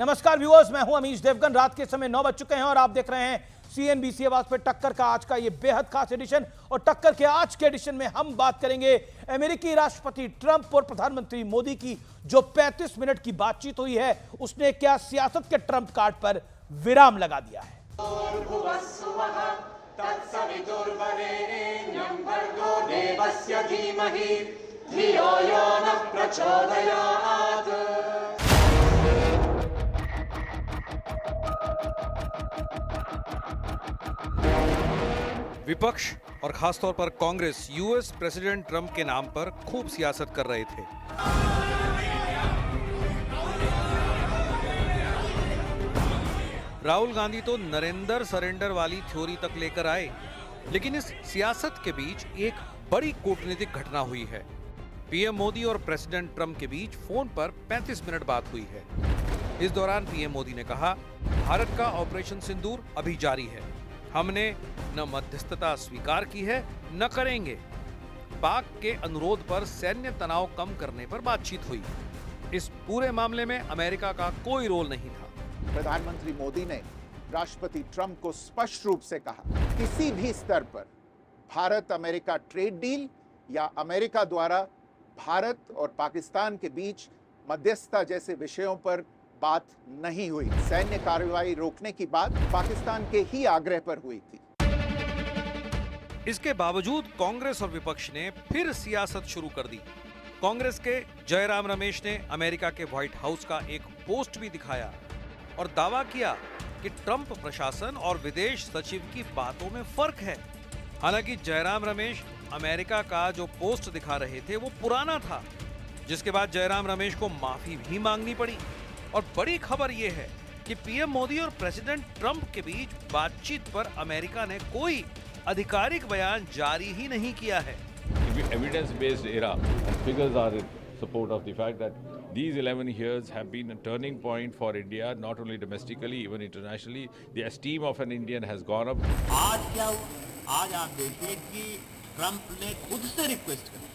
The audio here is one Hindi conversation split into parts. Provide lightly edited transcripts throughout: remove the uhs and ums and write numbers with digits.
नमस्कार व्यूअर्स, मैं हूं अमीश देवगन। रात के समय 9 बज चुके हैं और आप देख रहे हैं सीएनबीसी आवाज पे टक्कर का आज का ये बेहद खास एडिशन। और टक्कर के आज के एडिशन में हम बात करेंगे अमेरिकी राष्ट्रपति ट्रंप और प्रधानमंत्री मोदी की जो 35 मिनट की बातचीत हुई है, उसने क्या सियासत के ट्रंप कार्ड पर विराम लगा दिया है। विपक्ष और खासतौर पर कांग्रेस यूएस प्रेसिडेंट ट्रंप के नाम पर खूब सियासत कर रहे थे। राहुल गांधी तो नरेंद्र सरेंडर वाली थ्योरी तक लेकर आए, लेकिन इस सियासत के बीच एक बड़ी कूटनीतिक घटना हुई है। पीएम मोदी और प्रेसिडेंट ट्रंप के बीच फोन पर 35 मिनट बात हुई है। इस दौरान पीएम मोदी ने कहा, भारत का ऑपरेशन सिंदूर अभी जारी है, हमने न मध्यस्थता स्वीकार की है न करेंगे। पाक के अनुरोध पर सैन्य तनाव कम करने पर बातचीत हुई। इस पूरे मामले में अमेरिका का कोई रोल नहीं था। प्रधानमंत्री मोदी ने राष्ट्रपति ट्रंप को स्पष्ट रूप से कहा, किसी भी स्तर पर भारत अमेरिका ट्रेड डील या अमेरिका द्वारा भारत और पाकिस्तान के बीच मध्यस्थता जैसे विषयों पर बात नहीं हुई। सैन्य कार्रवाई रोकने की बात पाकिस्तान के ही आग्रह पर हुई थी। इसके बावजूद कांग्रेस और विपक्ष ने फिर सियासत शुरू कर दी। कांग्रेस के जयराम रमेश ने अमेरिका के व्हाइट हाउस का एक पोस्ट भी दिखाया और दावा किया कि ट्रंप प्रशासन और विदेश सचिव की बातों में फर्क है। हालांकि जयराम रमेश अमेरिका का जो पोस्ट दिखा रहे थे वो पुराना था, जिसके बाद जयराम रमेश को माफी भी मांगनी पड़ी। और बड़ी खबर यह है कि पीएम मोदी और प्रेसिडेंट ट्रंप के बीच बातचीत पर अमेरिका ने कोई आधिकारिक बयान जारी ही नहीं किया है। Evidence-based era and figures are in support of the fact that these 11 years have been a turning point for India, not only domestically, even internationally. The esteem of an Indian has gone up. आज क्या हुआ? आज आप देखिए कि ट्रंप ने खुद से रिक्वेस्ट की,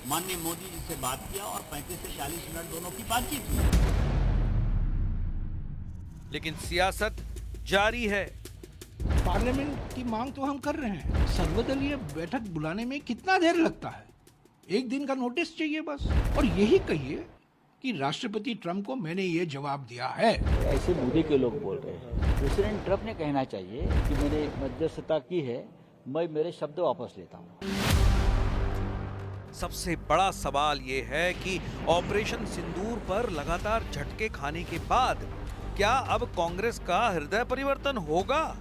माननीय मोदी जी से बात किया और 35 से 40 मिनट दोनों की बातचीत हुई। लेकिन सियासत जारी है। पार्लियामेंट की मांग तो हम कर रहे हैं, सर्वदलीय बैठक बुलाने में कितना देर लगता है? एक दिन का नोटिस चाहिए बस। और यही कहिए कि राष्ट्रपति ट्रंप को मैंने ये जवाब दिया है। ऐसे मोदी के लोग बोल रहे हैं। प्रेसिडेंट ट्रंप ने कहना चाहिए कि मैंने मध्यस्थता की है, मैं मेरे शब्द वापस लेता हूँ। सबसे बड़ा सवाल ये है कि ऑपरेशन सिंदूर पर लगातार झटके खाने के बाद क्या अब कांग्रेस का हृदय परिवर्तन होगा?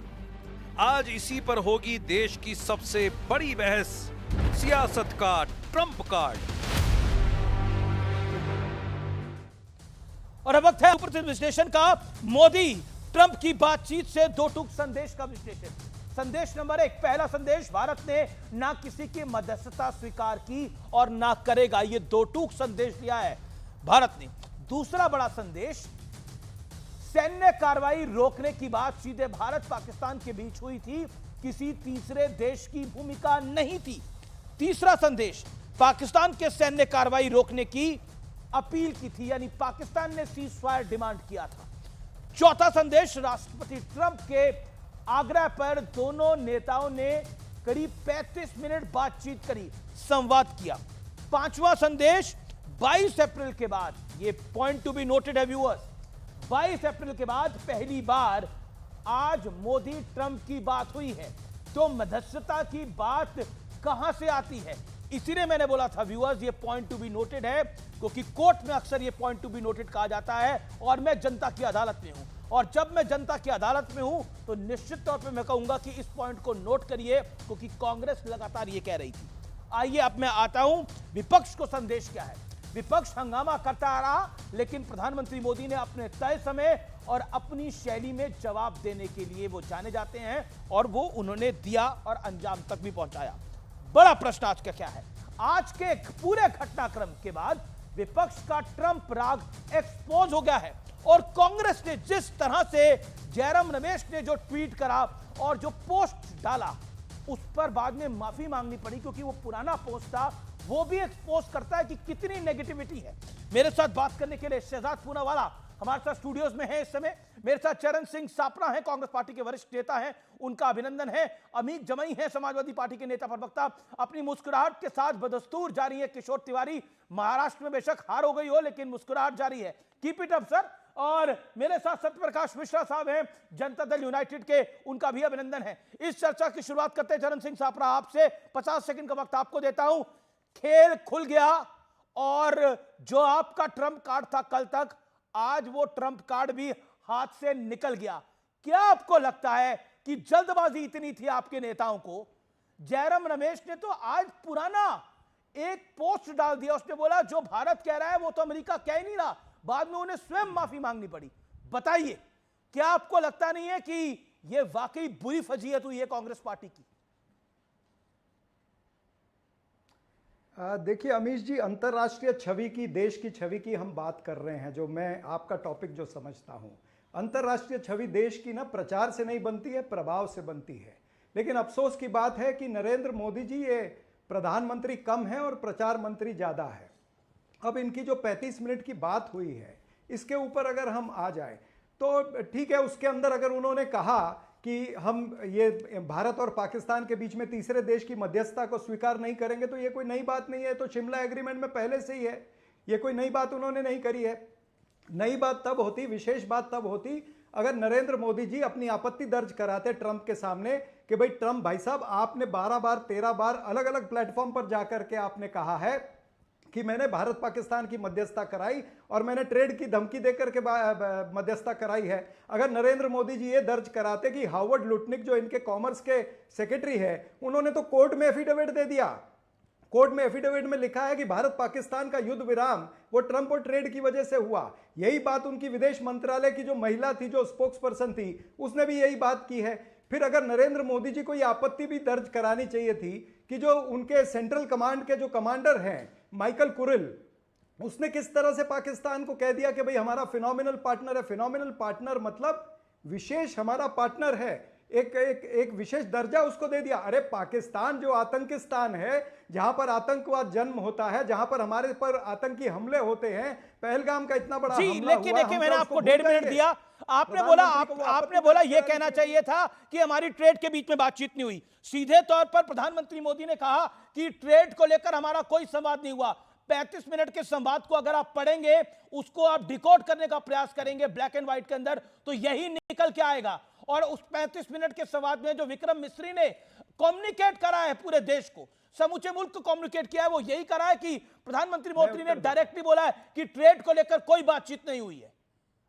आज इसी पर होगी देश की सबसे बड़ी बहस, सियासत का ट्रंप कार्ड। और अब वक्त है सुप्रसिद्ध विश्लेषण का। मोदी ट्रंप की बातचीत से दो टूक संदेश का विश्लेषण। संदेश नंबर 1, पहला संदेश, भारत ने ना किसी की मध्यस्थता स्वीकार की और ना करेगा, ये दो टूक संदेश दिया है भारत ने। दूसरा बड़ा संदेश, सैन्य कार्रवाई रोकने की बात सीधे भारत पाकिस्तान के बीच हुई थी, किसी तीसरे देश की भूमिका नहीं थी। तीसरा संदेश, पाकिस्तान के सैन्य कार्रवाई रोकने की अपील की थी, यानी पाकिस्तान ने सीज फायर डिमांड किया था। चौथा संदेश, राष्ट्रपति ट्रंप के आग्रह पर दोनों नेताओं ने करीब 35 मिनट बातचीत करी, संवाद किया। पांचवा संदेश, 22 अप्रैल के बाद, ये पॉइंट टू बी नोटेड है व्यूअर्स, 22 अप्रैल के बाद पहली बार आज मोदी ट्रंप की बात हुई है। तो मध्यस्थता की बात कहां से आती है? इसीलिए मैंने बोला था व्यूअर्स, ये पॉइंट टू बी नोटेड है, क्योंकि कोर्ट में अक्सर ये पॉइंट टू बी नोटेड कहा जाता है और मैं जनता की अदालत में हूं। और जब मैं जनता की अदालत में हूं तो निश्चित तौर पे मैं कहूंगा कि इस पॉइंट को नोट करिए, क्योंकि कांग्रेस लगातार ये कह रही थी। आइए अब मैं आता हूं, विपक्ष को संदेश क्या है। विपक्ष हंगामा करता आ रहा, लेकिन प्रधानमंत्री मोदी ने अपने तय समय और अपनी शैली में जवाब देने के लिए वो जाने जाते हैं, और वो उन्होंने दिया और अंजाम तक भी पहुंचाया। बड़ा प्रश्न आज का क्या है? आज के पूरे घटनाक्रम के बाद विपक्ष का ट्रंप राग एक्सपोज हो गया है, और कांग्रेस ने जिस तरह से जयराम रमेश ने जो ट्वीट करा और जो पोस्ट डाला, उस पर बाद में माफी मांगनी पड़ी, क्योंकि वो पुराना पोस्ट था, वो भी एक्सपोज करता है कि कितनी नेगेटिविटी है। मेरे साथ बात करने के लिए शहजाद पूनावाला हमारे साथ स्टूडियोज में है इस समय। मेरे साथ चरण सिंह सापरा हैं, कांग्रेस पार्टी के वरिष्ठ नेता हैं, उनका अभिनंदन है। अमित जमई हैं, समाजवादी पार्टी के नेता प्रवक्ता, अपनी मुस्कुराहट के साथ बदस्तूर जारी है। किशोर तिवारी, महाराष्ट्र में बेशक हार हो गई हो लेकिन मुस्कुराहट जारी है। Keep it up sir. और मेरे साथ सत्यप्रकाश मिश्रा साहब हैं, जनता दल यूनाइटेड के, उनका भी अभिनंदन है। इस चर्चा की शुरुआत करते हैं चरण सिंह सापरा आपसे। 50 सेकंड का वक्त आपको देता हूं। खेल खुल गया और जो आपका ट्रम्प कार्ड था कल तक, आज वो ट्रम्प कार्ड भी हाथ से निकल गया। क्या आपको लगता है कि जल्दबाजी इतनी थी आपके नेताओं को? जयराम रमेश ने तो आज पुराना एक पोस्ट डाल दिया, उसने बोला जो भारत कह रहा है वो तो अमेरिका कह ही नहीं रहा। बाद में उन्हें स्वयं माफी मांगनी पड़ी। बताइए, क्या आपको लगता नहीं है कि यह वाकई बुरी फजीहत हुई है कांग्रेस पार्टी की? देखिए अमीश जी, अंतर्राष्ट्रीय छवि की, देश की छवि की हम बात कर रहे हैं, जो मैं आपका टॉपिक जो समझता हूं। अंतर्राष्ट्रीय छवि देश की ना प्रचार से नहीं बनती है, प्रभाव से बनती है। लेकिन अफसोस की बात है कि नरेंद्र मोदी जी ये प्रधानमंत्री कम है और प्रचार मंत्री ज़्यादा है। अब इनकी जो 35 मिनट की बात हुई है, इसके ऊपर अगर हम आ जाए तो ठीक है। उसके अंदर अगर उन्होंने कहा कि हम ये भारत और पाकिस्तान के बीच में तीसरे देश की मध्यस्थता को स्वीकार नहीं करेंगे, तो ये कोई नई बात नहीं है। तो शिमला एग्रीमेंट में पहले से ही है, ये कोई नई बात उन्होंने नहीं करी है। नई बात तब होती, विशेष बात तब होती अगर नरेंद्र मोदी जी अपनी आपत्ति दर्ज कराते ट्रंप के सामने कि भाई ट्रंप भाई साहब, आपने 12 बार 13 बार अलग अलग प्लेटफॉर्म पर जाकर के आपने कहा है कि मैंने भारत पाकिस्तान की मध्यस्थता कराई और मैंने ट्रेड की धमकी देकर के मध्यस्थता कराई है। अगर नरेंद्र मोदी जी ये दर्ज कराते कि हार्वर्ड लुटनिक जो इनके कॉमर्स के सेक्रेटरी है, उन्होंने तो कोर्ट में एफिडेविट दे दिया। कोर्ट में एफिडेविट में लिखा है कि भारत पाकिस्तान का युद्ध विराम वो ट्रंप और ट्रेड की वजह से हुआ। यही बात उनकी विदेश मंत्रालय की जो महिला थी, जो स्पोक्स पर्सन थी, उसने भी यही बात की है। फिर अगर नरेंद्र मोदी जी को ये आपत्ति भी दर्ज करानी चाहिए थी कि जो उनके सेंट्रल कमांड के जो कमांडर हैं माइकल कुरिल, उसने किस तरह से पाकिस्तान को कह दिया कि भाई हमारा फिनोमिनल पार्टनर है। फिनोमिनल पार्टनर मतलब विशेष हमारा पार्टनर है, एक विशेष दर्जा उसको दे दिया। अरे पाकिस्तान जो आतंकिस्तान है, जहां पर आतंकवाद जन्म होता है, जहां पर हमारे पर आतंकी हमले होते हैं, पहलगाम का इतना बड़ा हमला लेकिन देखिए, मैंने आपको 1.5 मिनट दिया। आपने बोला यह कहना चाहिए था कि हमारी ट्रेड के बीच में बातचीत नहीं हुई। सीधे तौर पर प्रधानमंत्री मोदी ने कहा कि ट्रेड को लेकर हमारा कोई संवाद नहीं हुआ। 35 मिनट के संवाद को अगर आप पढ़ेंगे, उसको आप डिकोड करने का प्रयास करेंगे ब्लैक एंड व्हाइट के अंदर, तो यही निकल के आएगा। और उस 35 मिनट के संवाद में जो विक्रम मिस्री ने कम्युनिकेट करा है पूरे देश को, समूचे मुल्क को कम्युनिकेट किया है, वो यही करा है कि प्रधानमंत्री मोदी ने डायरेक्टली बोला है कि ट्रेड को लेकर कोई बातचीत नहीं हुई है।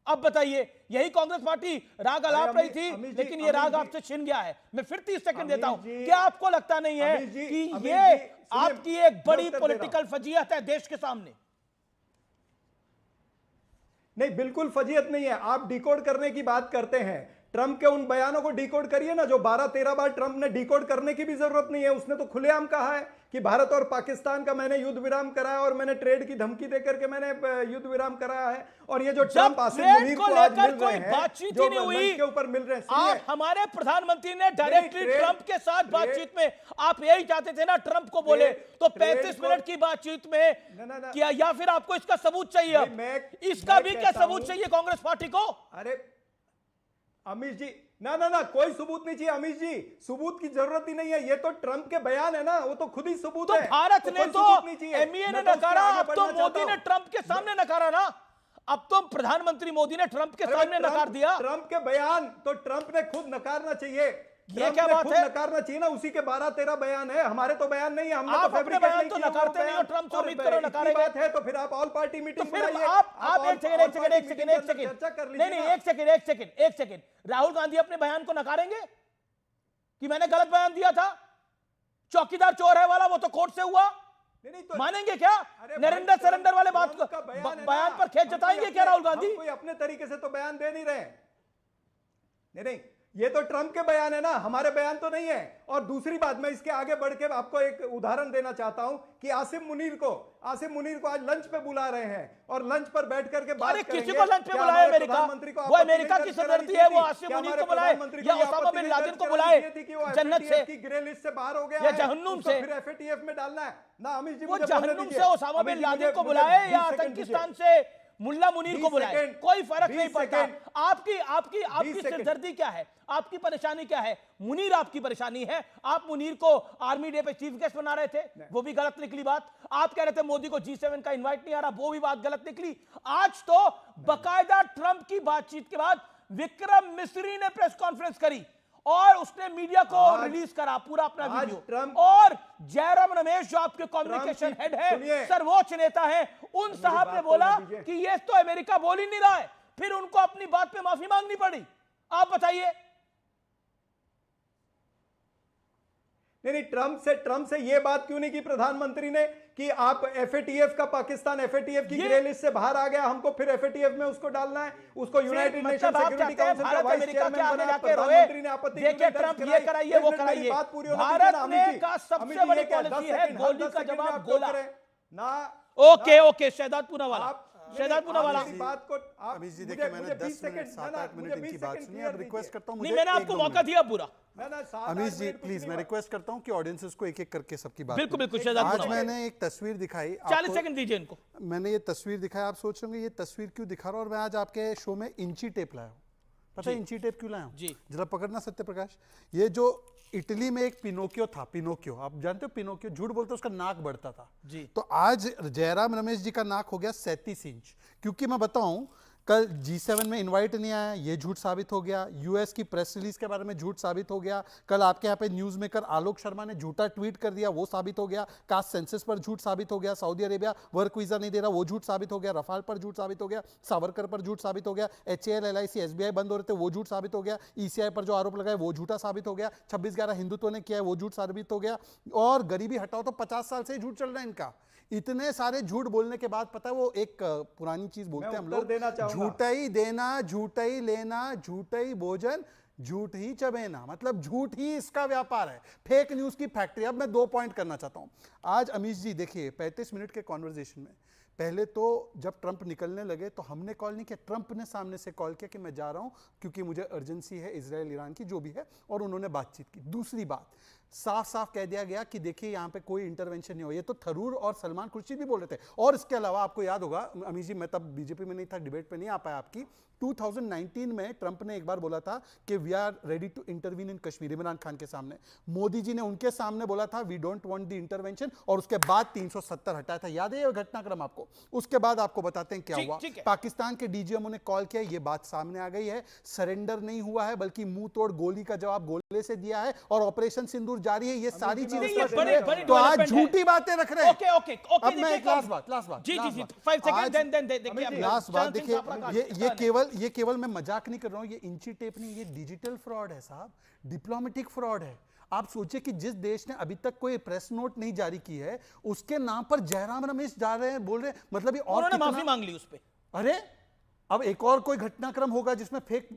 अब बताइए, यही कांग्रेस पार्टी राग अलाप रही थी, लेकिन ये राग आपसे छिन गया है। मैं फिर 30 सेकंड देता हूं। क्या आपको लगता नहीं है कि ये आपकी एक बड़ी पॉलिटिकल फजीहत है देश के सामने? नहीं, बिल्कुल फजीहत नहीं है। आप डिकोड करने की बात करते हैं, ट्रंप के उन बयानों को डिकोड करिए ना, जो 12-13 बार ट्रंप ने डिकोड करने की भी जरूरत नहीं है। उसने तो खुलेआम कहा है कि भारत और पाकिस्तान का मैंने युद्ध विराम कराया और मैंने ट्रेड की धमकी देकर के मैंने युद्ध विराम कराया है। और ये जो ट्रंप आसिम मुनीर को आज मिल रहे हैं, बातचीत ही नहीं हुई के ऊपर मिल रहे हैं, आप हमारे प्रधानमंत्री ने डायरेक्टली ट्रंप के साथ बातचीत में, आप यही चाहते थे ना ट्रंप को बोले, तो 35 मिनट की बातचीत में किया, या फिर आपको इसका सबूत चाहिए? इसका भी क्या सबूत चाहिए कांग्रेस पार्टी को? अरे अमीश जी, ना कोई सबूत नहीं चाहिए अमीश जी, सबूत की जरूरत ही नहीं है। ये तो ट्रंप के बयान है ना, वो तो खुद ही सबूत है। भारत ने तो एमईए ने नकारा, अब तो मोदी ने ट्रंप के सामने नकारा ना। अब तो प्रधानमंत्री मोदी ने ट्रंप के सामने नकार दिया। ट्रंप के बयान तो ट्रंप ने खुद नकारना चाहिए। ये क्या बात है? नकारना चाहिए ना, उसी के 12-13 बयान है, हमारे तो बयान नहीं है। हमने आप तो अपने बयान तो नकारते नहीं हो, ट्रंप से उम्मीद करो नकारेंगे। बात है तो फिर आप ऑल पार्टी मीटिंग बुलाइए। आप एक सेकंड, राहुल गांधी अपने बयान को नकारेंगे कि मैंने गलत बयान दिया था, चौकीदार चोर है वाला, वो तो कोर्ट से हुआ? नहीं तो मानेंगे क्या? नरेंद्र सरेंडर वाले बात को बयान पर खेत जताएंगे क्या राहुल गांधी? कोई अपने तरीके से तो बयान दे नहीं रहे। नहीं, ये तो ट्रंप के बयान है ना, हमारे बयान तो नहीं है। और दूसरी बात, मैं इसके आगे बढ़ के आपको एक उदाहरण देना चाहता हूं कि आसिम मुनीर को आज लंच पे बुला रहे हैं और लंच पर बैठ करके बात करेंगे। किसी को लंच पे बुलाए अमेरिका? वो अमेरिका की सदरती है, वो आसिम मुनीर को बुलाए या ओसामा बिन लादेन को बुलाए जन्नत से, ग्रे लिस्ट से बाहर हो गया या जहन्नुम से, फिर एफएटीएफ में डालना है ना? अमित जी, वो जहन्नुम से ओसामा बिन लादेन को बुलाए या आतंकिस्तान से मुल्ला मुनीर को बुलाए, सेकंड, कोई फर्क 20 नहीं पड़ता। सेकंड, आपकी आपकी आपकी 20 सेकंड। सिरदर्दी क्या है, आपकी परेशानी क्या है? मुनीर आपकी परेशानी है। आप मुनीर को आर्मी डे पे चीफ गेस्ट बना रहे थे, वो भी गलत निकली बात। आप कह रहे थे मोदी को G7 का इनवाइट नहीं आ रहा, वो भी बात गलत निकली। आज तो बकायदा ट्रंप की बातचीत के बाद विक्रम मिस्री ने प्रेस कॉन्फ्रेंस करी और उसने मीडिया को रिलीज करा पूरा अपना वीडियो। और जयराम रमेश जो आपके कम्युनिकेशन हेड है, सर्वोच्च नेता है, उन साहब ने बोला कि ये तो अमेरिका बोल ही नहीं रहा है, फिर उनको अपनी बात पे माफी मांगनी पड़ी। आप बताइए। नहीं, ट्रंप से ये बात क्यों नहीं की प्रधानमंत्री ने कि आप FATF का, पाकिस्तान FATF की ग्रे लिस्ट से बाहर आ गया, हमको फिर FATF में उसको डालना है, उसको यूनाइटेड नेशन सिक्योरिटी काउंसिल का वाइस चेयरमैन बनाना। प्रधानमंत्री ने आपत्ति देखिए ट्रंप ये कराइए वो कराइए। भारत ने का सबसे बड़ी पॉलिसी है गोली का जवाब गोला ना। ओके शहजाद पूनावाला, शहजाद पूनावाला बात को आप अमीश जी देखिए, मैंने 10 मिनट 7-8 मिनट इनकी बात सुनी। अब रिक्वेस्ट करता हूं, मुझे मैंने आपको मौका दिया पूरा। अमीश जी प्लीज, मैं रिक्वेस्ट करता हूं कि ऑडियंसेस को एक एक करके सबकी बात। बिल्कुल शहजाद आज पूनावाला। मैंने एक तस्वीर दिखाई, 40 सेकंड दीजिए इनको। मैंने ये तस्वीर दिखाई, आप सोच रहे होंगे ये तस्वीर क्यों दिखा रहा हूं, और मैं आज आपके शो में इंची टेप लाया हूं। पता है इंची टेप क्यों लाया हूं? जरा पकड़ना सत्य प्रकाश। ये जो इटली में एक पिनोकियो था, पिनोकियो आप जानते हो, पिनोकियो झूठ बोलते उसका नाक बढ़ता था जी। तो आज जयराम रमेश जी का नाक हो गया 37 इंच। क्योंकि मैं बताऊं, कल G7 में इनवाइट नहीं आया, ये झूठ साबित हो गया। यूएस की प्रेस रिलीज के बारे में झूठ साबित हो गया। कल आपके यहाँ पे न्यूज मेकर आलोक शर्मा ने झूठा ट्वीट कर दिया, वो साबित हो गया। कास्ट सेंसस पर झूठ साबित हो गया। सऊदी अरेबिया वर्क वीजा नहीं दे रहा, वो झूठ साबित हो गया। रफाल पर झूठ साबित हो गया। सावरकर पर झूठ साबित हो गया। HAL, LIC, SBI बंद हो रहे थे, वो झूठ साबित हो गया। ECI पर जो आरोप लगाए वो झूठा साबित हो गया। 26/11 हिंदुत्व ने किया है, वो झूठ साबित हो गया। और गरीबी हटाओ तो 50 साल से झूठ चल रहा है इनका। इतने सारे झूठ बोलने के बाद पता है वो एक पुरानी चीज बोलते हैं हम लोग, झूठा ही देना, झूठा ही लेना, झूठा ही भोजन, झूठ ही चबेना। मतलब झूठ ही इसका व्यापार है, फेक न्यूज की फैक्ट्री। अब मैं 2 पॉइंट करना चाहता हूं आज। अमीश जी देखिए, 35 मिनट के कॉन्वर्जेशन में पहले तो जब ट्रंप निकलने लगे तो हमने कॉल नहीं किया, ट्रंप ने सामने से कॉल किया कि मैं जा रहा हूं क्योंकि मुझे अर्जेंसी है इजराइल ईरान की जो भी है, और उन्होंने बातचीत की। दूसरी बात, साफ साफ कह दिया गया कि देखिए यहां पे कोई इंटरवेंशन नहीं हो। ये तो थरूर और सलमान खुर्शीद भी बोल रहे थे। और इसके अलावा आपको याद होगा अमीश जी, मैं तब बीजेपी में नहीं था, डिबेट पे नहीं आ पाया आपकी, 2019 में ट्रंप ने एक बार बोला था कि we are ready to intervene in Kashmir, Imran Khan के सामने। मोदी जी ने उनके सामने बोला था we don't want the intervention, और उसके बाद 370 हटाया था। याद है ये घटनाक्रम आपको? उसके बाद आपको बताते हैं क्या हुआ। पाकिस्तान के डीजीएमओ ने कॉल किया, ये बात सामने आ गई है, सरेंडर नहीं हुआ है बल्कि मुंह तोड़ गोली का जवाब गोले से दिया है, और ऑपरेशन सिंदूर जारी है। ये सारी चीजें तो आज झूठी बातें रख रहे हैं। अब मैं एक लास्ट बात देखिए, ये केवल मैं मजाक नहीं कर रहा हूं, ये इंची टेप नहीं, ये डिजिटल फ्रॉड है साहब, डिप्लोमेटिक फ्रॉड है। आप सोचिए कि जिस देश ने अभी तक कोई प्रेस नोट नहीं जारी की है, उसके नाम पर जयराम रमेश जा रहे हैं, बोल रहे हैं, मतलब ये और माफी मांग ली उस पे। अरे अब एक और कोई घटनाक्रम होगा जिसमें फेक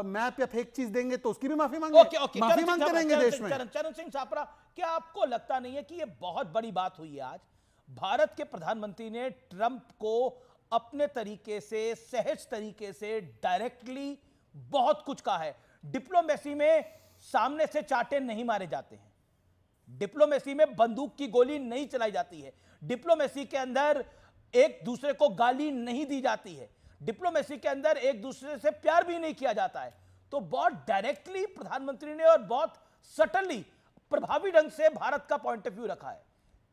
मैप या फेक चीज देंगे तो उसकी भी माफी मांगे। माफी मांगते रहेंगे देश में। चरण सिंह छापरा, क्या आपको लगता नहीं है कि ये बहुत बड़ी बात हुई है आज? भारत के प्रधानमंत्री ने ट्रंप को अपने तरीके से, सहज तरीके से, डायरेक्टली बहुत कुछ कहा है। डिप्लोमेसी में सामने से चाटे नहीं मारे जाते हैं, डिप्लोमेसी में बंदूक की गोली नहीं चलाई जाती है, डिप्लोमेसी के अंदर एक दूसरे को गाली नहीं दी जाती है, डिप्लोमेसी के अंदर एक दूसरे से प्यार भी नहीं किया जाता है। तो बहुत डायरेक्टली प्रधानमंत्री ने और बहुत सटनली, प्रभावी ढंग से भारत का पॉइंट ऑफ व्यू रखा है।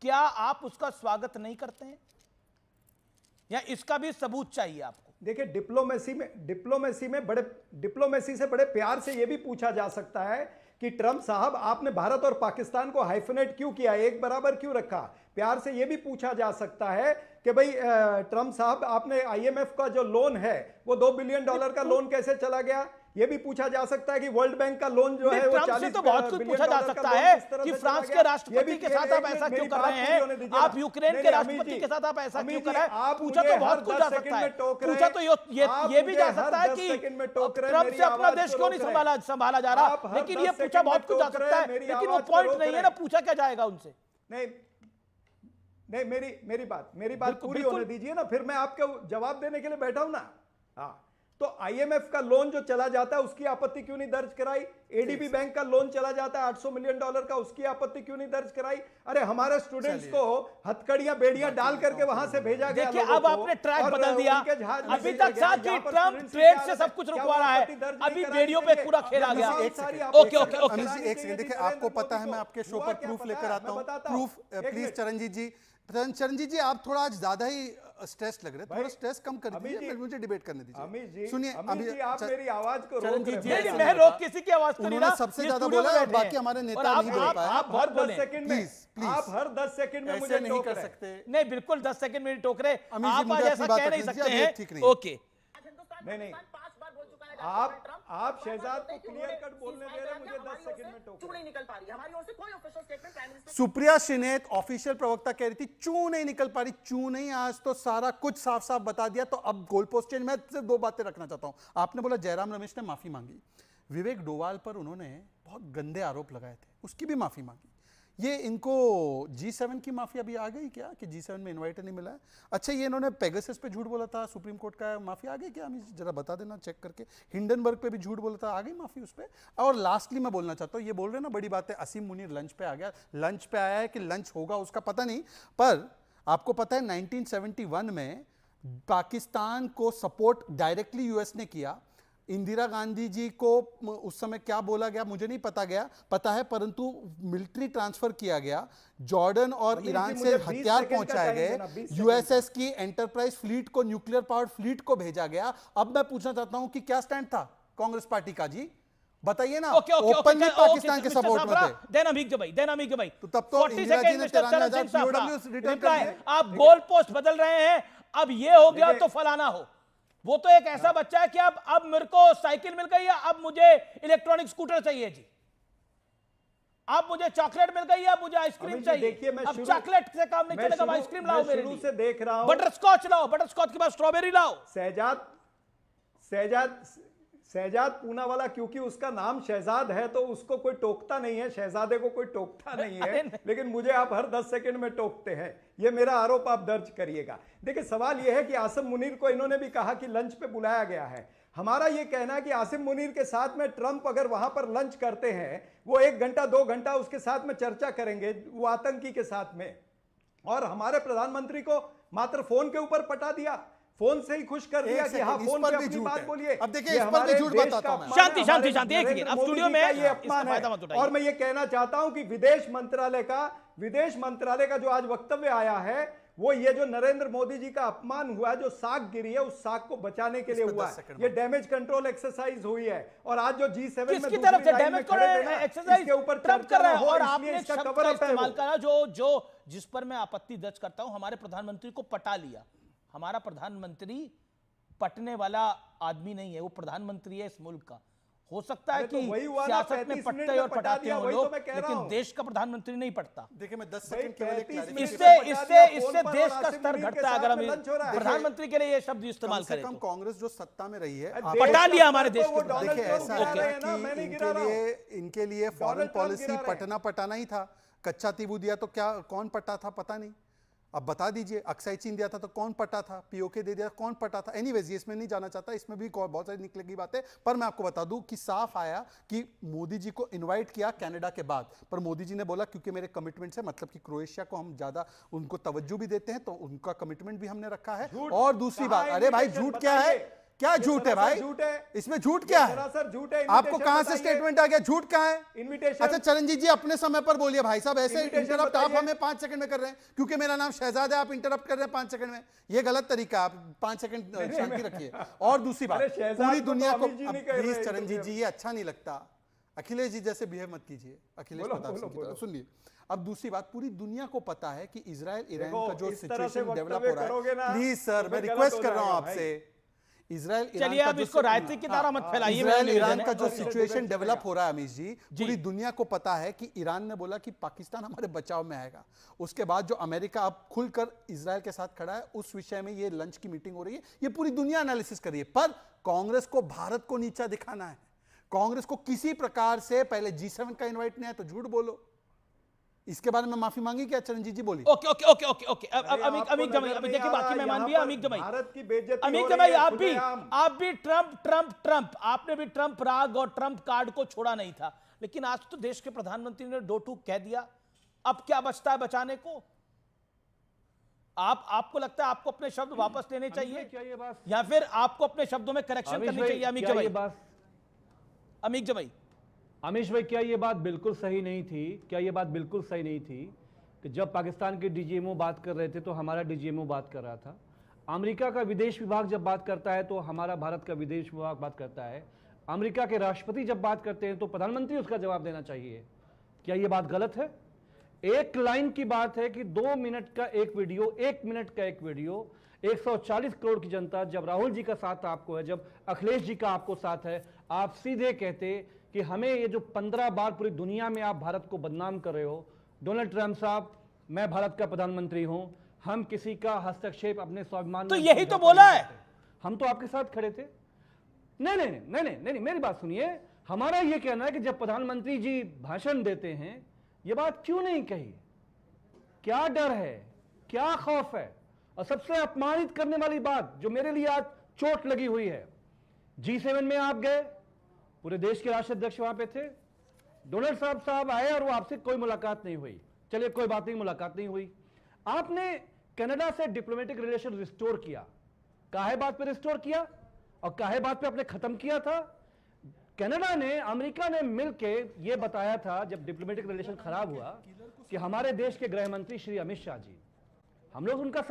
क्या आप उसका स्वागत नहीं करते हैं, या इसका भी सबूत चाहिए आपको? देखिए, डिप्लोमेसी से बड़े प्यार से यह भी पूछा जा सकता है कि ट्रंप साहब आपने भारत और पाकिस्तान को हाइफनेट क्यों किया, एक बराबर क्यों रखा? प्यार से यह भी पूछा जा सकता है कि भाई ट्रंप साहब आपने IMF का जो लोन है वो $2 बिलियन का लोन कैसे चला गया? ये भी पूछा जा सकता है कि वर्ल्ड बैंक का लोन जो है वो 40 तो बहुत कुछ पूछा जा सकता है कि फ्रांस के राष्ट्रपति के साथ आप ऐसा क्यों कर रहे हैं, आप यूक्रेन के राष्ट्रपति के साथ आप ऐसा क्यों कर रहे हैं? पूछा तो बहुत कुछ जा सकता है। पूछा तो ये भी जा सकता है कि ट्रंप से अपना देश क्यों नहीं संभाला जा रहा, लेकिन ये पूछा बहुत कुछ जा सकता है, लेकिन वो पॉइंट नहीं है ना, पूछा क्या जाएगा उनसे? नहीं, मेरी बात पूरी होने दीजिए ना, फिर मैं आपको जवाब देने के लिए बैठा हूं ना। हाँ, तो IMF का लोन जो चला जाता है उसकी आपत्ति क्यों नहीं दर्ज कराई? एडीबी बैंक का लोन चला जाता है $800 मिलियन का, उसकी आपत्ति क्यों नहीं दर्ज कराई? अरे हमारे स्टूडेंट्स को हथकड़ियां बेड़ियां डाल करके वहां से भेजा गया। देखिए अब आपने ट्रैक बदल दिया। अभी तक साथ ही ट्रंप ट्रेड से सब कुछ रुकवा रहा है, अभी बेड़ियों पे पूरा खेल आ गया। Okay okay okay Amit ji एक सेकंड, देखिए आपको पता है मैं आपके शो पर प्रूफ लेकर आता हूं। प्रूफ प्लीज चरणजीत जी। चरणजीत जी आप थोड़ा आज ज्यादा ही स्ट्रेस लग रहे हैं, थोड़ा स्ट्रेस कम कर दीजिए, मुझे डिबेट करने दीजिए। सुनिए अभी आप मेरी आवाज को चरणजीत जी नहीं, मैं रोक किसी की आवाज को नहीं उन्होंने सबसे ज्यादा बोला और बाकी हमारे नेता नहीं बोल पाए। आप हर 10 सेकंड में प्लीज आप हर 10 सेकंड में मुझे नहीं कर सकते। नहीं बिल्कुल 10 सेकंड में टोक रहे अमित जी, आप मुझे आज अपनी ऐसा बात कह नहीं रखने सकते दीजिए, हैं। ठीक नहीं। ओके नहीं आप शहजाद को क्लियर कट बोलने दे रहे, मुझे 10 सेकंड में टोक नहीं निकल पा रही। हमारी ओर से कोई official statement prime minister Supriya Shrinate official प्रवक्ता कह रही थी चू नहीं निकल पा रही, चू नहीं, आज तो सारा कुछ साफ साफ बता दिया। तो अब गोल पोस्ट चेंज। मैं सिर्फ दो बातें रखना चाहता हूं। आपने बोला जयराम रमेश ने माफी मांगी, विवेक डोवाल पर उन्होंने बहुत गंदे आरोप लगाए थे, उसकी भी माफी मांगी। ये इनको G7 की माफी अभी आ गई क्या कि G7 में इनवाइट नहीं मिला है? अच्छा ये इन्होंने पेगासस पे झूठ बोला था, सुप्रीम कोर्ट का माफी आ गई क्या? हमें जरा बता देना चेक करके। हिंडनबर्ग पे भी झूठ बोला था, आ गई माफी उस पे? और लास्टली मैं बोलना चाहता हूँ, ये बोल रहे ना बड़ी बात है, असीम मुनीर लंच पे आ गया। लंच पे आया है कि लंच होगा उसका पता नहीं, पर आपको पता है 1971 में पाकिस्तान को सपोर्ट डायरेक्टली यूएस ने किया। इंदिरा गांधी जी को उस समय क्या बोला गया मुझे नहीं पता है, परंतु मिलिट्री ट्रांसफर किया गया, जॉर्डन और ईरान से हथियार पहुंचाए गए, यूएसएस की एंटरप्राइज फ्लीट को, न्यूक्लियर पावर्ड फ्लीट को भेजा गया। अब मैं पूछना चाहता हूं कि क्या स्टैंड था कांग्रेस पार्टी का? जी बताइए ना। ओपनली पाकिस्तान के सपोर्ट में थे। देना भाई तो तब तो इंदिरा जी ने 93,000 पीओडब्ल्यू रिटर्न कर दिए। आप गोल पोस्ट बदल रहे हैं, अब ये हो गया तो फलाना हो। वो तो एक ऐसा बच्चा है कि अब मेरे को साइकिल मिल गई है, अब मुझे इलेक्ट्रॉनिक स्कूटर चाहिए जी, अब मुझे चॉकलेट मिल गई है, अब मुझे आइसक्रीम चाहिए। देखिए अब चॉकलेट से काम नहीं चलेगा, आइसक्रीम लाओ मेरे लिए। से देख रहा हूं बटर स्कॉच लाओ, बटर स्कॉच के बाद स्ट्रॉबेरी लाओ। शहजाद पूनावाला, क्योंकि उसका नाम शहजाद है तो उसको कोई टोकता नहीं है, शहजादे को कोई टोकता नहीं है, लेकिन मुझे आप हर 10 सेकंड में टोकते हैं। ये मेरा आरोप आप दर्ज करिएगा। देखिए सवाल यह है कि आसिम मुनीर को इन्होंने भी कहा कि लंच पे बुलाया गया है। हमारा यह कहना है कि आसिम मुनीर के साथ में ट्रंप अगर वहां पर लंच करते हैं, वो 1 घंटा 2 घंटा उसके साथ में चर्चा करेंगे वो आतंकी के साथ में, और हमारे प्रधानमंत्री को मात्र फोन के ऊपर पटा दिया, फोन से ही खुश कर दिया कि हाँ फोन पे अपनी बात बोलिए। अब देखिए इस पर भी झूठ बताता हूं मैं। शांति एक सेकंड, अब स्टूडियो में ये अपमान है। और मैं ये कहना चाहता हूं कि विदेश मंत्रालय का जो आज वक्तव्य आया है, वो ये जो नरेंद्र मोदी जी का अपमान हुआ है, जो साख गिरी है, उस साख को बचाने के लिए हुआ है। ये डैमेज कंट्रोल एक्सरसाइज हुई है। और आज जो G7 में किसकी तरफ से डैमेज एक्सरसाइज के ऊपर ट्रंप कर रहा है, और आपने इसका शब्द कवर का अप है इस्तेमाल करा जो जिस पर मैं आपत्ति दर्ज करता हूं, हमारे प्रधानमंत्री को पटा लिया। हमारा प्रधानमंत्री पटने वाला आदमी नहीं है, वो प्रधानमंत्री है इस मुल्क का। हो सकता है कि सियासत में पटते और पटाते हो लोग, लेकिन देश का प्रधानमंत्री नहीं पटता। देखिए मैं 10 सेकंड केवल इससे देश का स्तर घटता है अगर हम प्रधानमंत्री के लिए ये शब्द इस्तेमाल करें। कम कांग्रेस जो सत्ता में रही है, पटा लिया हमारे देश को। देखिए ऐसा है कि इनके लिए फॉरेन पॉलिसी पटना पटाना ही था। कच्चा तीबू दिया तो क्या कौन पटा था पता नहीं, अब बता दीजिए। अक्साई चीन दिया था तो कौन पटा था, पीओके दे दिया कौन पटा था। एनीवेज ये इसमें नहीं जाना चाहता, इसमें भी बहुत सारी निकलेगी बातें। पर मैं आपको बता दूं कि साफ आया कि मोदी जी को इनवाइट किया कनाडा के बाद, पर मोदी जी ने बोला क्योंकि मेरे कमिटमेंट है, मतलब कि क्रोएशिया को हम ज्यादा उनको तवज्जो भी देते हैं, तो उनका कमिटमेंट भी हमने रखा है। और दूसरी बात, अरे भाई झूठ क्या है, क्या झूठ है भाई, इसमें झूठ क्या है? झूठ है। आपको कहां से स्टेटमेंट आ गया? झूठ कहां है? इनविटेशन। अच्छा चरणजीत जी अपने समय पर बोलिए भाई साहब, ऐसे इंटरप्ट आप हमें 5 सेकंड में कर रहे हैं क्योंकि मेरा नाम शहजाद है, आप इंटरप्ट कर रहे हैं 5 सेकंड में, ये गलत तरीका। आप 5 सेकंड शांति रखिए। और दूसरी बात, पूरी दुनिया को प्लीज चरणजीत जी ये अच्छा नहीं लगता, अखिलेश जी जैसे बिहेव मत कीजिए, अखिलेश प्रताप सिंह की तरह सुनिए। अब दूसरी बात, पूरी दुनिया को पता है कि इजराइल ईरान का जो सिचुएशन डेवलप हो रहा है, प्लीज सर मैं रिक्वेस्ट कर रहा हूं आपसे, इजराइल चलिए आप इसको राजनीति की तरह मत फैलाइए। इजराइल ईरान का जो सिचुएशन डेवलप हो रहा है अमीश जी, पूरी दुनिया को पता है कि ईरान ने बोला कि पाकिस्तान हमारे बचाव में आएगा। उसके बाद जो अमेरिका अब खुलकर इजराइल के साथ खड़ा है, उस विषय में ये लंच की मीटिंग हो रही है, ये पूरी दुनिया एनालिसिस कर रही है। पर कांग्रेस को भारत को नीचा दिखाना है, कांग्रेस को किसी प्रकार से पहले G7 का इनवाइट नहीं है तो झूठ बोलो, इसके बारे में माफी मांगी क्या चरणजीत जी? बोलिए। Okay okay okay okay okay अमीक जमाई, अभी देखिए बाकी मेहमान भी है। अमीक जमाई, भारत की बेइज्जती अमीक हो रही जमाई, है आप खुलेआम। भी ट्रंप ट्रंप ट्रंप, आपने भी ट्रंप राग और ट्रंप कार्ड को छोड़ा नहीं था, लेकिन आज तो देश के प्रधानमंत्री ने दो टूक कह दिया। अब क्या बचता है बचाने को? आपको लगता है आपको अपने शब्द वापस लेने चाहिए या फिर आपको अपने शब्दों में करेक्शन करनी चाहिए? अमीक जमाई, अमीक जमाई, अमीश भाई, क्या ये बात बिल्कुल सही नहीं थी? क्या ये बात बिल्कुल सही नहीं थी कि जब पाकिस्तान के डीजीएमओ बात कर रहे थे तो हमारा डीजीएमओ बात कर रहा था? अमेरिका का विदेश विभाग जब बात करता है तो हमारा भारत का विदेश विभाग बात करता है। अमेरिका के राष्ट्रपति जब बात करते हैं तो प्रधानमंत्री उसका जवाब देना चाहिए। क्या ये बात गलत है? एक लाइन की बात है कि 2 मिनट का एक वीडियो, 1 मिनट का एक वीडियो, 140 करोड़ की जनता, जब राहुल जी का साथ आपको है, जब अखिलेश जी का आपको साथ है, आप सीधे कहते कि हमें ये जो 15 बार पूरी दुनिया में आप भारत को बदनाम कर रहे हो, डोनाल्ड ट्रंप साहब, मैं भारत का प्रधानमंत्री हूं, हम किसी का हस्तक्षेप अपने स्वाभिमान तो यही तो बोला है। हम तो आपके साथ खड़े थे। नहीं नहीं नहीं नहीं नहीं, मेरी बात सुनिए। हमारा ये कहना है कि जब प्रधानमंत्री जी भाषण देते हैं, ये बात क्यों नहीं कही? क्या डर है, क्या खौफ है? और सबसे अपमानित करने वाली बात जो मेरे लिए आज चोट लगी हुई है, G7 में आप गए, पूरे देश के राष्ट्राध्यक्ष वहां पे थे, डोनाल्ड ट्रंप साहब आए और वो आपसे कोई मुलाकात नहीं हुई। चलिए कोई बात नहीं, मुलाकात नहीं हुई। आपने कनाडा से डिप्लोमेटिक रिलेशन रिस्टोर किया। काहे बात पे रिस्टोर किया और काहे बात पे आपने खत्म किया था? कनाडा ने, अमेरिका ने मिलके ये बताया था जब डिप्लोमेटिक रिलेशन खराब हुआ कि हमारे देश के गृह मंत्री श्री अमित शाह जी, हम लोग उनका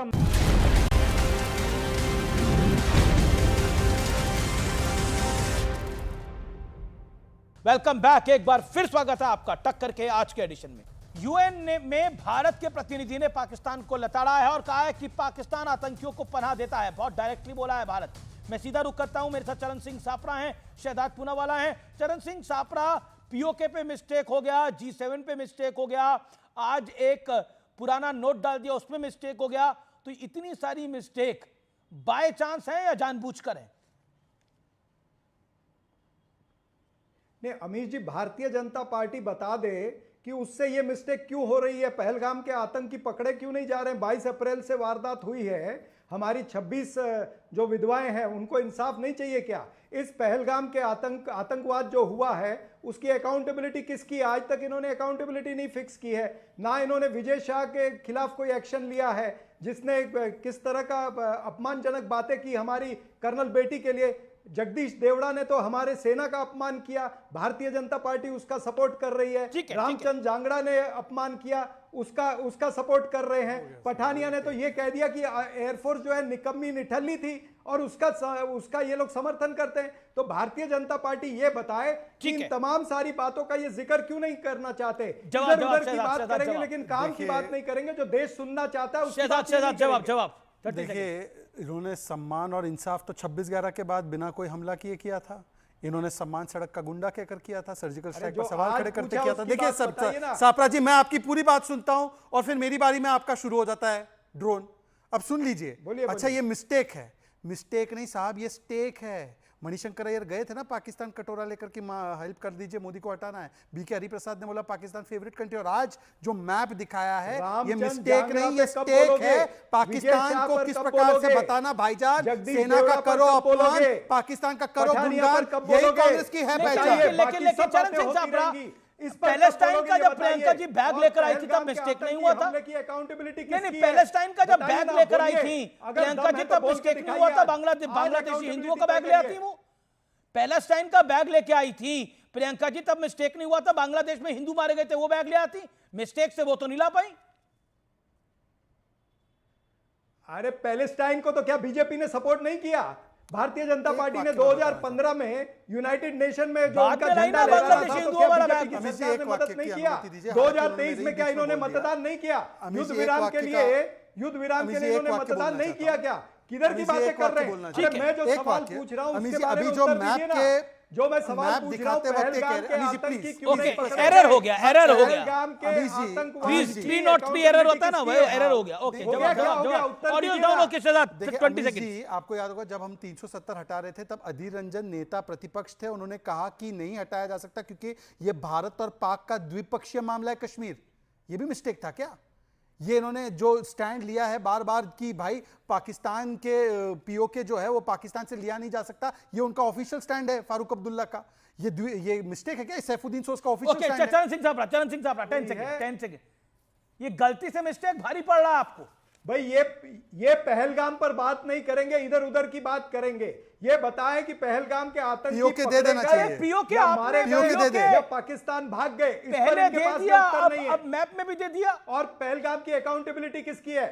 वेलकम बैक, एक बार फिर स्वागत है आपका टक्कर के आज के एडिशन में। यूएन में भारत के प्रतिनिधि ने पाकिस्तान को लताड़ा है और कहा है कि पाकिस्तान आतंकियों को पनाह देता है। बहुत डायरेक्टली बोला है भारत। मैं सीधा रुख करता हूं, मेरे साथ चरण सिंह सापरा हैं, शहजाद पूनावाला हैं। चरण सिंह सापरा, पीओके पे मिस्टेक हो गया, G7 पे मिस्टेक हो गया, आज एक पुराना नोट डाल दिया उसमें मिस्टेक हो गया, तो इतनी सारी मिस्टेक बाय चांस है या जानबूझकर है? नहीं अमीश जी, भारतीय जनता पार्टी बता दे कि उससे ये मिस्टेक क्यों हो रही है। पहलगाम के आतंकी पकड़े क्यों नहीं जा रहे हैं? 22 अप्रैल से वारदात हुई है, हमारी 26 जो विधवाएं हैं उनको इंसाफ नहीं चाहिए क्या? इस पहलगाम के आतंकवाद जो हुआ है उसकी अकाउंटेबिलिटी किसकी? आज तक इन्होंने अकाउंटेबिलिटी नहीं फिक्स की है। ना इन्होंने विजय शाह के खिलाफ कोई एक्शन लिया है जिसने किस तरह का अपमानजनक बातें की हमारी कर्नल बेटी के लिए। जगदीश देवड़ा ने तो हमारे सेना का अपमान किया, भारतीय जनता पार्टी उसका सपोर्ट कर रही है। रामचंद्र जांगड़ा ने अपमान किया, उसका सपोर्ट कर रहे हैं। पठानिया ने तो ये कह दिया कि एयरफोर्स जो है निकम्मी निठल्ली थी और उसका ये लोग समर्थन करते हैं। तो भारतीय जनता पार्टी ये बताए कि इन तमाम सारी बातों का ये जिक्र क्यों नहीं करना चाहते? इधर उधर की बात करेंगे लेकिन काम की बात नहीं करेंगे, जो देश सुनना चाहता है उसकी बात नहीं करेंगे। जवाब देखिए, इन्होंने सम्मान और इंसाफ तो 26/11 के बाद बिना कोई हमला किया था। इन्होंने सम्मान सड़क का गुंडा कहकर किया था, सर्जिकल स्ट्राइक पर सवाल खड़े करके किया था। देखिए सापरा जी, मैं आपकी पूरी बात सुनता हूं और फिर मेरी बारी में आपका शुरू हो जाता है ड्रोन। अब सुन लीजिए। अच्छा, ये मिस्टेक है? मिस्टेक नहीं साहब, ये स्टेक है। मणिशंकर अय्यर गए थे ना पाकिस्तान, कटोरा लेकर के हेल्प कर दीजिए, मोदी को हटाना है। बीके हरिप्रसाद ने बोला पाकिस्तान फेवरेट कंट्री, और आज जो मैप दिखाया है ये मिस्टेक नहीं, ये स्टेक है। पाकिस्तान को किस प्रकार से बताना भाईजान, सेना का करो अपमान, पाकिस्तान का करो गुणगान, यही कांग्रेस की है पहचान। लेकिन चरण सिंह सापरा, पैलेस्टाइन का जब प्रियंका जी बैग लेकर आई थी तब मिस्टेक नहीं हुआ था? नहीं, पैलेस्टाइन का जब बैग लेकर आई थी प्रियंका जी तब मिस्टेक नहीं हुआ था? बांग्लादेशी हिंदुओं का बैग ले आती वो। पैलेस्टाइन का बैग लेके आई थी प्रियंका जी, तब मिस्टेक नहीं हुआ था? बांग्लादेश में हिंदू मारे गए थे, वो बैग ले आती? मिस्टेक से वो तो नहीं ला पाई। अरे पैलेस्टाइन को तो क्या बीजेपी ने सपोर्ट नहीं किया? भारतीय जनता पार्टी ने 2015 में यूनाइटेड नेशन में जो उनका झंडा लहरा था तो क्या बीजेपी की सरकार ने मदद नहीं किया? 2023 में क्या इन्होंने मतदान नहीं किया? युद्ध विराम के लिए इन्होंने मतदान नहीं किया क्या? किधर की बातें कर रहे हैं? मैं जो सवाल पूछ रहा हूं उसके बारे में उत्तर दीजिए ना। जो मैं सवाल पूछ रहा हूं, पहलगाम के आतंकी क्यों नहीं पकड़े? एरर हो गया। पहलगाम के आतंकवादी 303 एरर होता है ना, वही एरर हो गया। ओके, जवाब audio down. Okay Shahzad, 20 second. आपको याद होगा जब हम 370 हटा रहे थे तब अधीर रंजन नेता प्रतिपक्ष थे, उन्होंने कहा कि नहीं हटाया जा सकता क्योंकि ये भारत और पाक का द्विपक्षीय मामला है कश्मीर। ये भी मिस्टेक था क्या? ये इन्होंने जो स्टैंड लिया है बार बार कि भाई पाकिस्तान के पीओके जो है वो पाकिस्तान से लिया नहीं जा सकता, ये उनका ऑफिशियल स्टैंड है फारूक अब्दुल्ला का। ये मिस्टेक है क्या? सैफुद्दीन सोज का ऑफिशियल स्टैंड है। चरण सिंह साहब 10 सेकंड, ये गलती से मिस्टेक भारी पड़ रहा है आपको भाई? ये पहलगाम पर बात नहीं करेंगे, इधर उधर की बात करेंगे। ये बताएं कि पहलगाम के आतंकी पीओके दे देना चाहिए, पीओके मारे गए या पाकिस्तान भाग गए, इस पर पहले इनके दे पास दिया, उत्तर नहीं है। अब मैप में भी दे दिया। और पहलगाम की अकाउंटेबिलिटी किसकी है?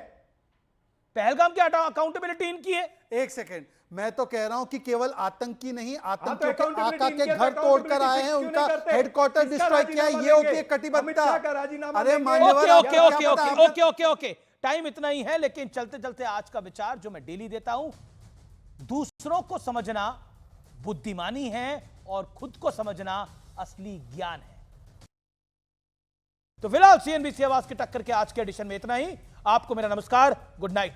पहलगाम की अकाउंटेबिलिटी इनकी है। एक सेकंड, मैं तो कह रहा हूं कि केवल आतंकी नहीं, आतंकियों के accountability आका के इनके घर तोड़कर आए हैं, उनका हेडक्वार्टर डिस्ट्रॉय किया है, ये होती है कटिबद्धता। अरे मान्यवर, ओके, टाइम इतना ही है, लेकिन चलते चलते आज का विचार जो मैं डेली देता हूं, दूसरों को समझना बुद्धिमानी है और खुद को समझना असली ज्ञान है। तो फिलहाल सीएनबीसी आवाज की टक्कर के आज के एडिशन में इतना ही। आपको मेरा नमस्कार, गुड नाइट।